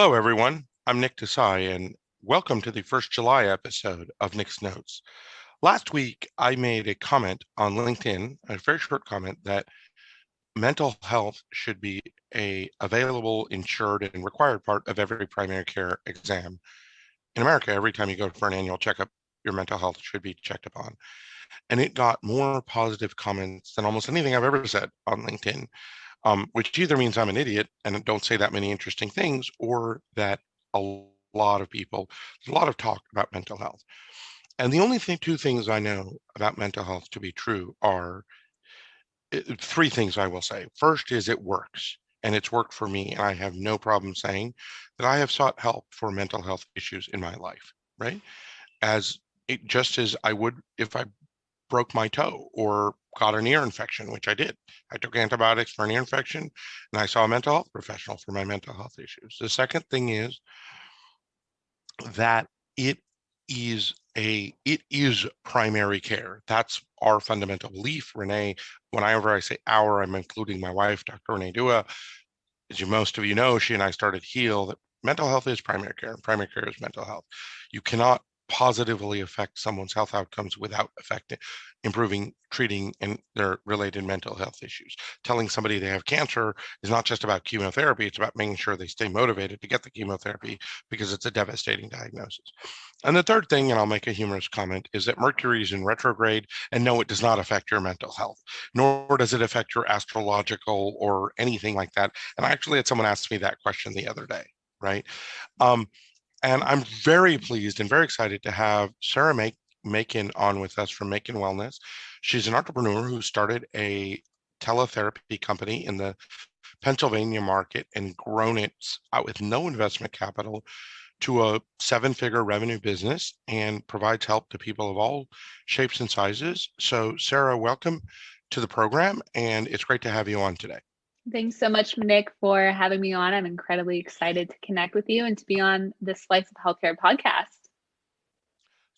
Hello, everyone. I'm Nick Desai, and welcome to the first July episode of Nick's Notes. Last week, I made a comment on LinkedIn, a very short comment, that mental health should be a available, insured, and required part of every primary care exam. In America, every time you go for an annual checkup, your mental health should be checked upon. And it got more positive comments than almost anything I've ever said on LinkedIn, which either means I'm an idiot and don't say that many interesting things, or that a lot of people, there's a lot of talk about mental health. And the only two things I know about mental health to be true are three things I will say. First is it works, and it's worked for me. And I have no problem saying that I have sought help for mental health issues in my life, right? As just as I would if I broke my toe or got an ear infection, which I did. I took antibiotics for an ear infection, and I saw a mental health professional for my mental health issues. The second thing is that it it is primary care. That's our fundamental belief. Renee, whenever I say our, I'm including my wife, Dr. Renee Dua. As most of you know, she and I started Heal, that mental health is primary care, and primary care is mental health. You cannot positively affect someone's health outcomes without affecting, improving, treating, and their related mental health issues. Telling somebody they have cancer is not just about chemotherapy, it's about making sure they stay motivated to get the chemotherapy because it's a devastating diagnosis. And the third thing, and I'll make a humorous comment, is that Mercury is in retrograde, and no, it does not affect your mental health, nor does it affect your astrological or anything like that. And I actually had someone ask me that question the other day, right? Um, and I'm very pleased and very excited to have Sarah Makin on with us from Makin Wellness. She's an entrepreneur who started a teletherapy company in the Pennsylvania market and grown it out with no investment capital to a seven-figure revenue business, and provides help to people of all shapes and sizes. So, Sarah, welcome to the program, and it's great to have you on today. Thanks so much, Nick, for having me on. I'm incredibly excited to connect with you and to be on the Slice of Healthcare podcast.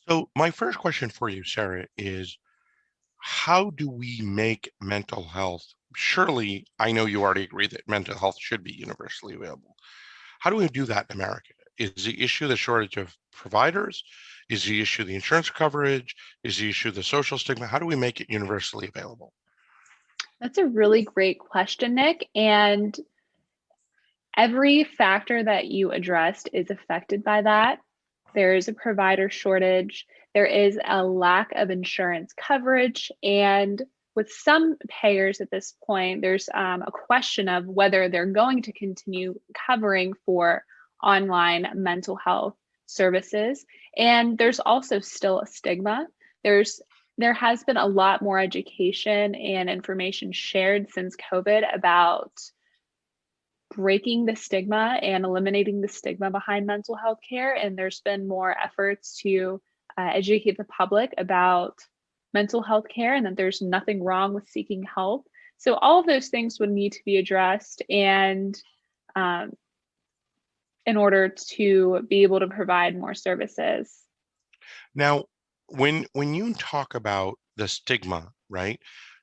So, my first question for you, Sarah, is how do we make mental health? Surely, I know you already agree that mental health should be universally available. How do we do that in America? Is the issue the shortage of providers? Is the issue the insurance coverage? Is the issue the social stigma? How do we make it universally available? That's a really great question, Nick. And every factor that you addressed is affected by that. There is a provider shortage. There is a lack of insurance coverage. And with some payers at this point, there's a question of whether they're going to continue covering for online mental health services. And there's also still a stigma. There has been a lot more education and information shared since COVID about breaking the stigma and eliminating the stigma behind mental health care. And there's been more efforts to educate the public about mental health care and that there's nothing wrong with seeking help. So all of those things would need to be addressed, and in order to be able to provide more services. Now, when you talk about the stigma, right?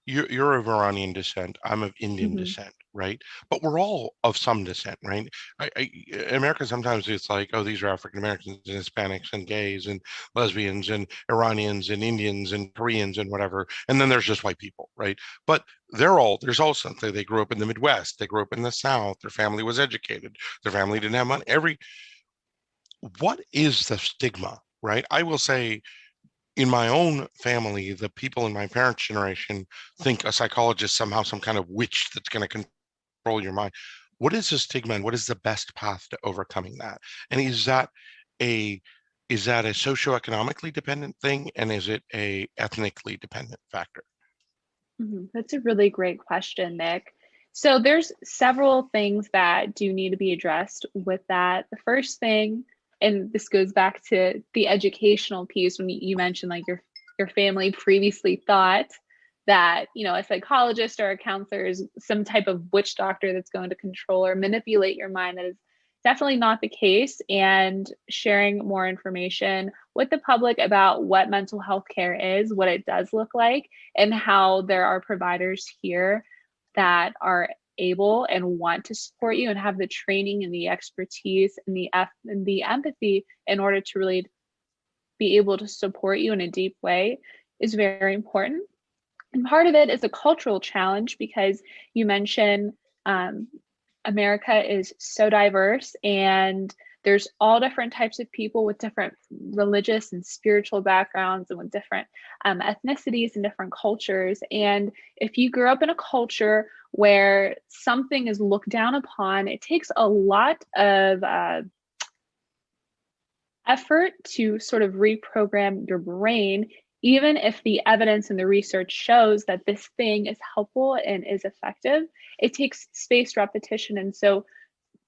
You're of Iranian descent. I'm of Indian Mhm. descent, right? But we're all of some descent, right? In America, sometimes it's like, oh, these are African Americans and Hispanics and gays and lesbians and Iranians and Indians and Koreans and whatever, and then there's just white people, right? But there's also something. They grew up in the Midwest, they grew up in the South, their family was educated, their family didn't have money. What is the stigma, right? I will say, in my own family, the people in my parents' generation think a psychologist somehow some kind of witch that's going to control your mind. What is the stigma, and what is the best path to overcoming that? And a is that a socioeconomically dependent thing, and is it a ethnically dependent factor? That's a really great question, Nick. So there's several things that do need to be addressed with that. The first thing, and this goes back to the educational piece when you mentioned like your family previously thought that, a psychologist or a counselor is some type of witch doctor that's going to control or manipulate your mind. That is definitely not the case. And sharing more information with the public about what mental health care is, what it does look like, and how there are providers here that are able and want to support you and have the training and the expertise and the empathy in order to really be able to support you in a deep way is very important. And part of it is a cultural challenge because you mentioned America is so diverse and there's all different types of people with different religious and spiritual backgrounds and with different ethnicities and different cultures. And if you grew up in a culture where something is looked down upon, it takes a lot of effort to sort of reprogram your brain, even if the evidence and the research shows that this thing is helpful and is effective. It takes spaced repetition. And so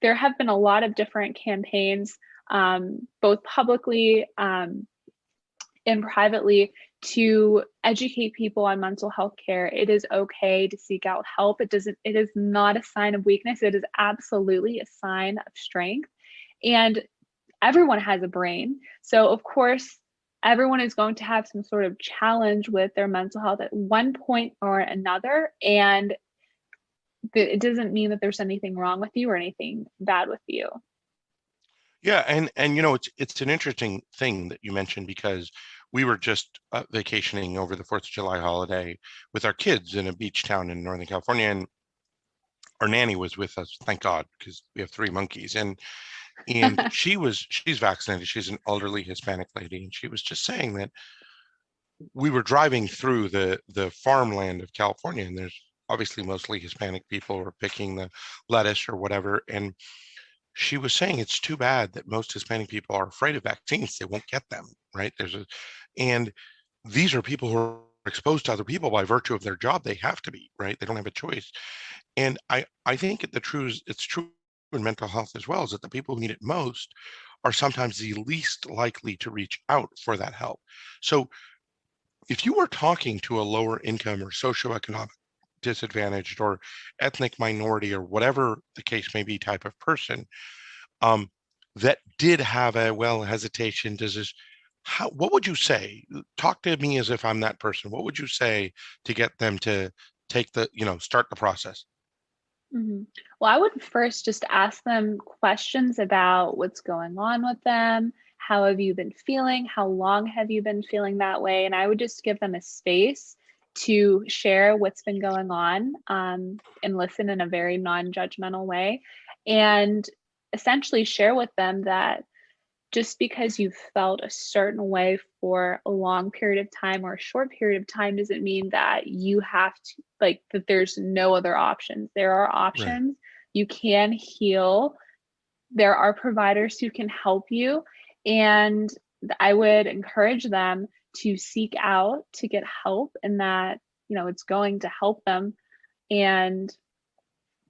there have been a lot of different campaigns, both publicly and privately, to educate people on mental health care. It is okay to seek out help. It is not a sign of weakness. It is absolutely a sign of strength. And everyone has a brain. So of course, everyone is going to have some sort of challenge with their mental health at one point or another. And it doesn't mean that there's anything wrong with you or anything bad with you. Yeah, and it's an interesting thing that you mentioned because we were just vacationing over the 4th of July holiday with our kids in a beach town in Northern California, and our nanny was with us, thank God, because we have 3 monkeys, and she's vaccinated. She's an elderly Hispanic lady, and she was just saying that we were driving through the farmland of California, and there's obviously mostly Hispanic people who are picking the lettuce or whatever, and she was saying it's too bad that most Hispanic people are afraid of vaccines. They won't get them, right? And these are people who are exposed to other people by virtue of their job. They have to be, right? They don't have a choice. And I think it's true in mental health as well, is that the people who need it most are sometimes the least likely to reach out for that help. So if you were talking to a lower income or socioeconomic disadvantaged or ethnic minority or whatever the case may be type of person, um, that did have hesitation, what would you say? Talk to me as if I'm that person. What would you say to get them to start the process? Well, I would first just ask them questions about what's going on with them. How have you been feeling? How long have you been feeling that way? And I would just give them a space to share what's been going on, and listen in a very non-judgmental way. And essentially share with them that just because you've felt a certain way for a long period of time or a short period of time doesn't mean that you have to, like, that there's no other options. There are Right. options. You can heal. There are providers who can help you. And I would encourage them to seek out to get help, and that, it's going to help them. And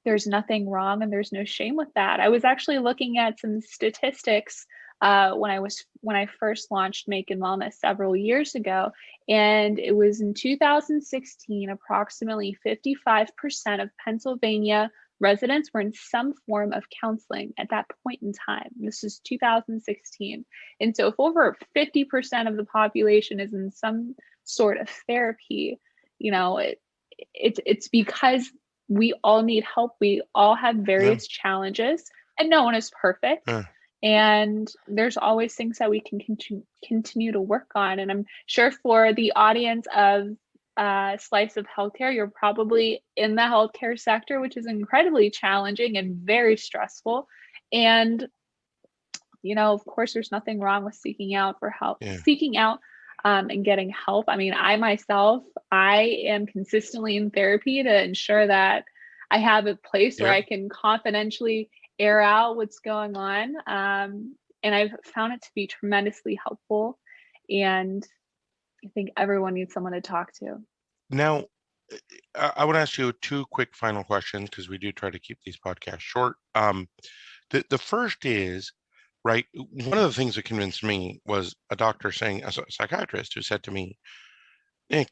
there's nothing wrong and there's no shame with that. I was actually looking at some statistics when I first launched Makin Wellness several years ago, and it was in 2016. Approximately 55% of Pennsylvania residents were in some form of counseling at that point in time. This is 2016, and so if over 50% of the population is in some sort of therapy, it's because we all need help. We all have Yeah. various challenges, and no one is perfect. Yeah. And there's always things that we can continue to work on. And I'm sure for the audience of Slice of Healthcare, you're probably in the healthcare sector, which is incredibly challenging and very stressful. And of course, there's nothing wrong with seeking out for help, Yeah. and getting help. I mean, I am consistently in therapy to ensure that I have a place where Yeah. I can confidentially air out what's going on. And I've found it to be tremendously helpful. And I think everyone needs someone to talk to. Now, I want to ask you 2 quick final questions because we do try to keep these podcasts short. The first is, right, one of the things that convinced me was a doctor saying, as a psychiatrist, who said to me, Nick,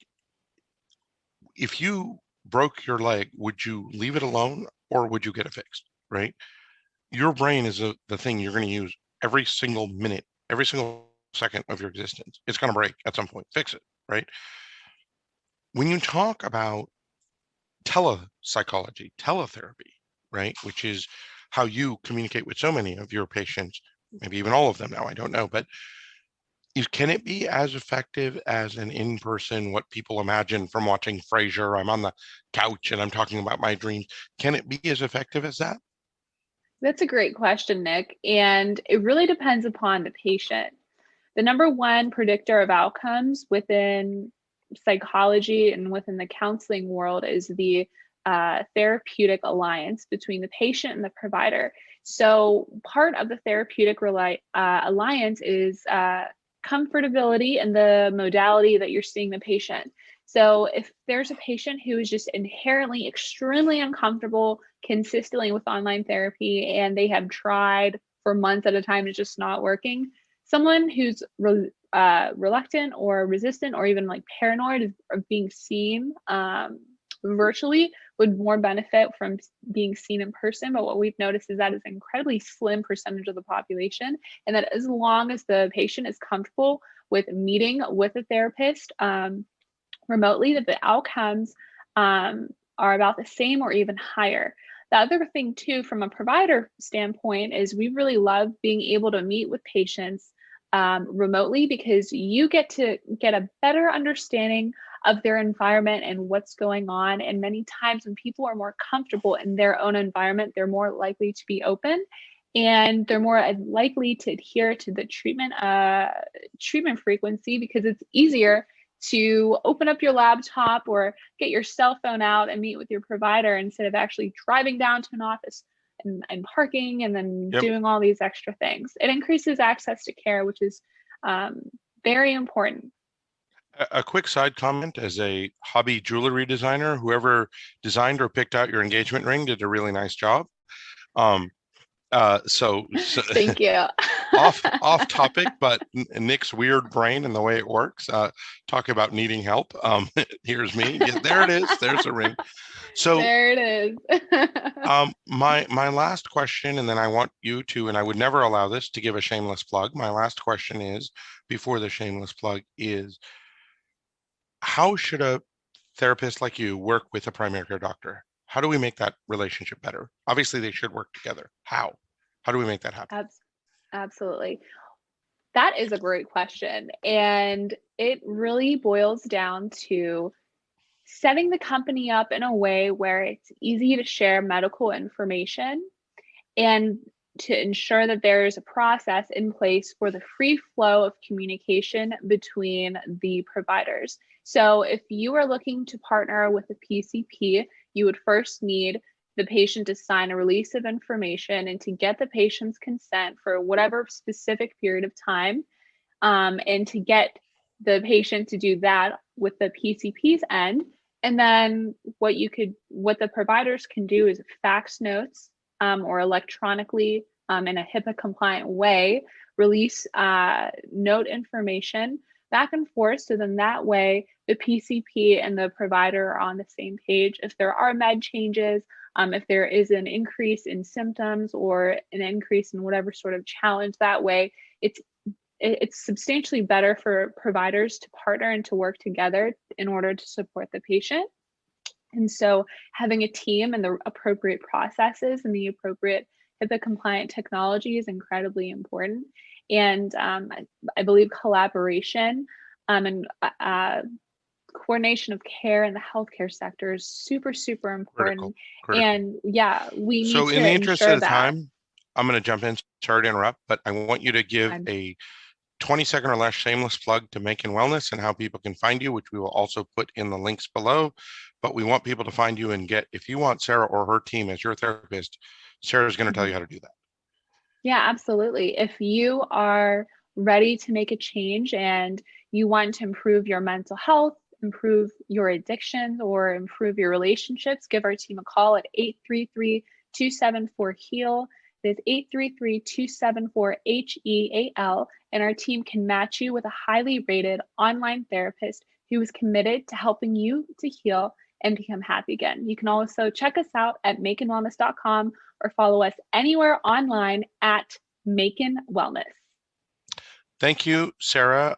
if you broke your leg, would you leave it alone or would you get it fixed? Right? Your brain is the thing you're going to use every single minute, every single second of your existence. It's going to break at some point. Fix it. Right? When you talk about telepsychology, teletherapy, right? Which is how you communicate with so many of your patients, maybe even all of them now, I don't know, but can it be as effective as an in-person, what people imagine from watching Frasier? I'm on the couch and I'm talking about my dreams. Can it be as effective as that? That's a great question, Nick. And it really depends upon the patient. The number one predictor of outcomes within psychology and within the counseling world is the therapeutic alliance between the patient and the provider. So, part of the therapeutic alliance is comfortability and the modality that you're seeing the patient. So, if there's a patient who is just inherently extremely uncomfortable consistently with online therapy and they have tried for months at a time, it's just not working, someone who's reluctant or resistant or even like paranoid of being seen virtually would more benefit from being seen in person. But what we've noticed is that is an incredibly slim percentage of the population, and that as long as the patient is comfortable with meeting with a therapist remotely, that the outcomes are about the same or even higher. The other thing too, from a provider standpoint, is we really love being able to meet with patients remotely, because you get to get a better understanding of their environment and what's going on. And many times when people are more comfortable in their own environment, they're more likely to be open and they're more likely to adhere to the treatment frequency, because it's easier to open up your laptop or get your cell phone out and meet with your provider instead of actually driving down to an office and parking and then Yep. doing all these extra things. It increases access to care, which is very important. A quick side comment: as a hobby jewelry designer, whoever designed or picked out your engagement ring did a really nice job. Um, so Thank you. off topic, but Nick's weird brain and the way it works. Talk about needing help. Here's me. Yeah, there it is. There's a ring. So There it is. my last question, and then I want you to, and I would never allow this, to give a shameless plug. My last question is, before the shameless plug, is how should a therapist like you work with a primary care doctor? How do we make that relationship better? Obviously, they should work together. How? How do we make that happen? Absolutely. That is a great question. And it really boils down to setting the company up in a way where it's easy to share medical information and to ensure that there is a process in place for the free flow of communication between the providers. So, if you are looking to partner with a PCP, you would first need the patient to sign a release of information and to get the patient's consent for whatever specific period of time, and to get the patient to do that with the PCP's end. And then what the providers can do is fax notes or electronically in a HIPAA compliant way, release note information back and forth. So then that way the PCP and the provider are on the same page. If there are med changes, if there is an increase in symptoms or an increase in whatever sort of challenge, that way it's substantially better for providers to partner and to work together in order to support the patient. And so having a team and the appropriate processes and the appropriate HIPAA compliant technology is incredibly important. And I believe collaboration and coordination of care in the healthcare sector is super, super Critical. important. Critical. And yeah, we So need in to the interest ensure of that. time, I'm going to jump in. Sorry to interrupt, but I want you to give I'm a 20-second or less shameless plug to Makin Wellness and how people can find you, which we will also put in the links below. But we want people to find you and get, if you want Sarah or her team as your therapist, Sarah's going to tell you how to do that. Yeah, absolutely. If you are ready to make a change and you want to improve your mental health, improve your addictions, or improve your relationships, give our team a call at 833-274-HEAL. It's 833-274-HEAL, and our team can match you with a highly rated online therapist who is committed to helping you to heal and become happy again. You can also check us out at makinwellness.com or follow us anywhere online at Makin Wellness. Thank you, Sarah.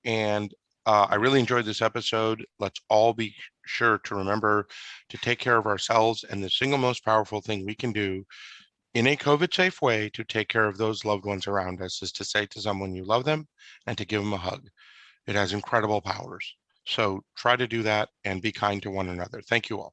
And I really enjoyed this episode. Let's all be sure to remember to take care of ourselves. And the single most powerful thing we can do in a COVID safe way to take care of those loved ones around us is to say to someone you love them and to give them a hug. It has incredible powers. So try to do that and be kind to one another. Thank you all.